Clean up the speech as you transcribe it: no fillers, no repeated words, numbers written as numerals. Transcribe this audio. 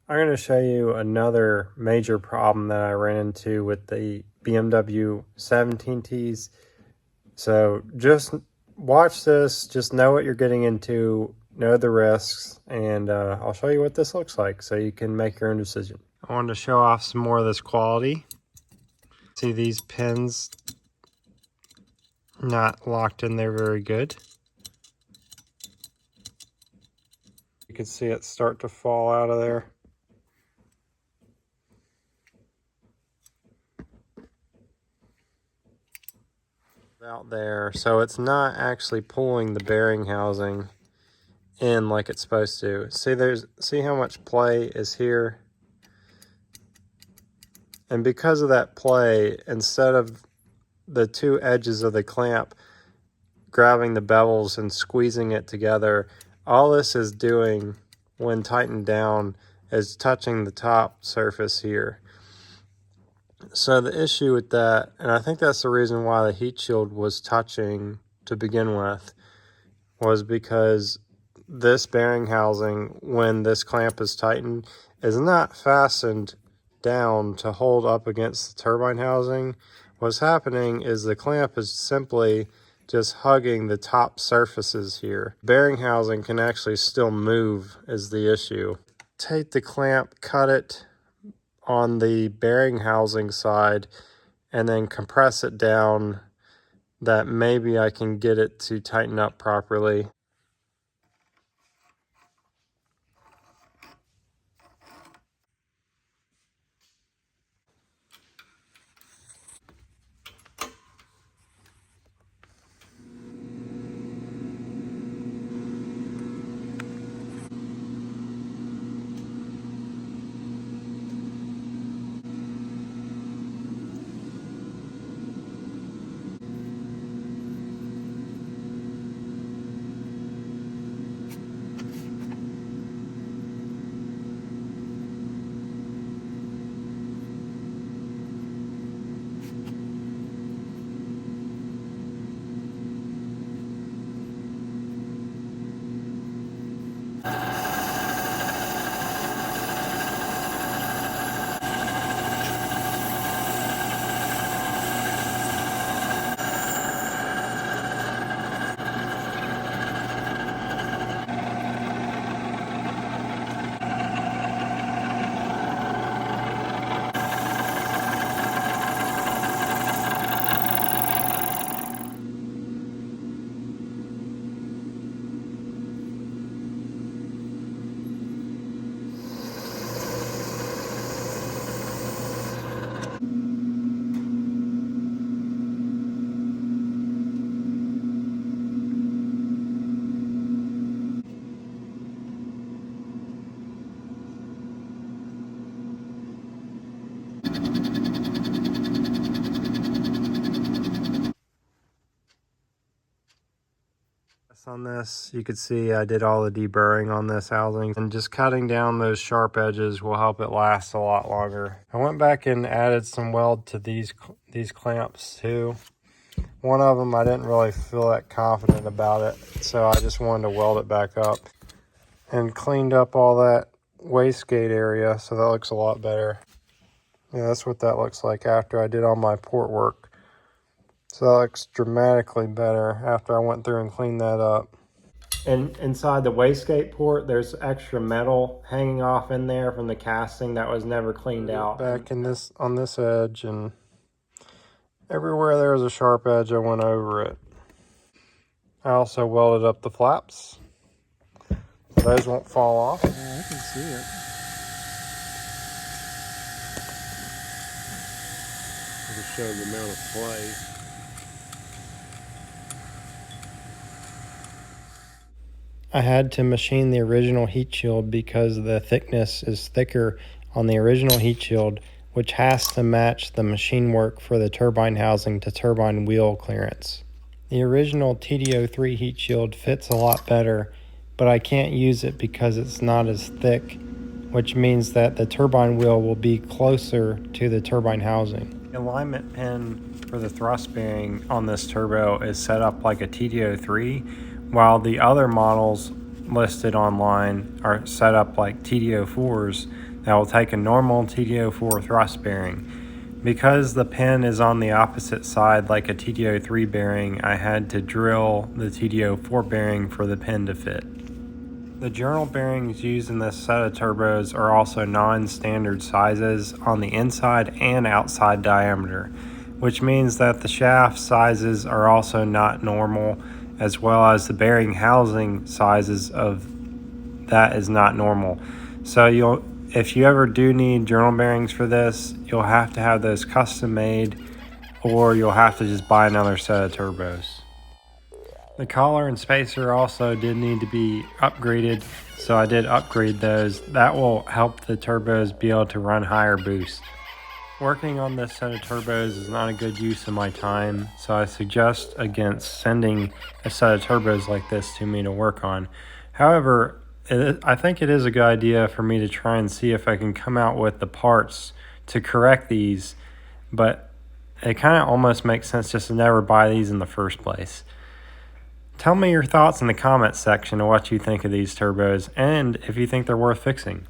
I'm going to show you another major problem that I ran into with the BMW 17Ts. So just watch this, just know what you're getting into, know the risks, and I'll show you what this looks like so you can make your own decision. I wanted to show off some more of this quality. See these pins not locked in there very good. You can see it start to fall out of there. Out there, so it's not actually pulling the bearing housing in like it's supposed to. See how much play is here, and because of that play, instead of the two edges of the clamp grabbing the bevels and squeezing it together, all this is doing when tightened down is touching the top surface here. So the issue with that, and I think that's the reason why the heat shield was touching to begin with, was because this bearing housing, when this clamp is tightened, is not fastened down to hold up against the turbine housing. What's happening is the clamp is simply just hugging the top surfaces here. Bearing housing can actually still move is the issue. Take the clamp, cut it on the bearing housing side, and then compress it down that maybe I can get it to tighten up properly. On this, you could see I did all the deburring on this housing, and just cutting down those sharp edges will help it last a lot longer. I went back and added some weld to these clamps too. One of them I didn't really feel that confident about it, so I just wanted to weld it back up, and cleaned up all that wastegate area, so that looks a lot better. Yeah, that's what that looks like after I did all my port work. So that looks dramatically better after I went through and cleaned that up. And inside the wastegate port, there's extra metal hanging off in there from the casting that was never cleaned out. Back in this, on this edge, and everywhere there was a sharp edge, I went over it. I also welded up the flaps. Those won't fall off. Yeah, I can see it. Just show the amount of play. I had to machine the original heat shield because the thickness is thicker on the original heat shield, which has to match the machine work for the turbine housing to turbine wheel clearance. The original TD03 heat shield fits a lot better, but I can't use it because it's not as thick, which means that the turbine wheel will be closer to the turbine housing. The alignment pin for the thrust bearing on this turbo is set up like a TD03, while the other models listed online are set up like TD04s that will take a normal TD04 thrust bearing. Because the pin is on the opposite side like a TD03 bearing, I had to drill the TD04 bearing for the pin to fit. The journal bearings used in this set of turbos are also non-standard sizes on the inside and outside diameter, which means that the shaft sizes are also not normal, as well as the bearing housing sizes of that is not normal. So if you ever do need journal bearings for this, you'll have to have those custom made, or you'll have to just buy another set of turbos. The collar and spacer also did need to be upgraded, so I did upgrade those. That will help the turbos be able to run higher boost. Working on this set of turbos is not a good use of my time, so I suggest against sending a set of turbos like this to me to work on. However, I think it is a good idea for me to try and see if I can come out with the parts to correct these, but it kind of almost makes sense just to never buy these in the first place. Tell me your thoughts in the comments section of what you think of these turbos and if you think they're worth fixing.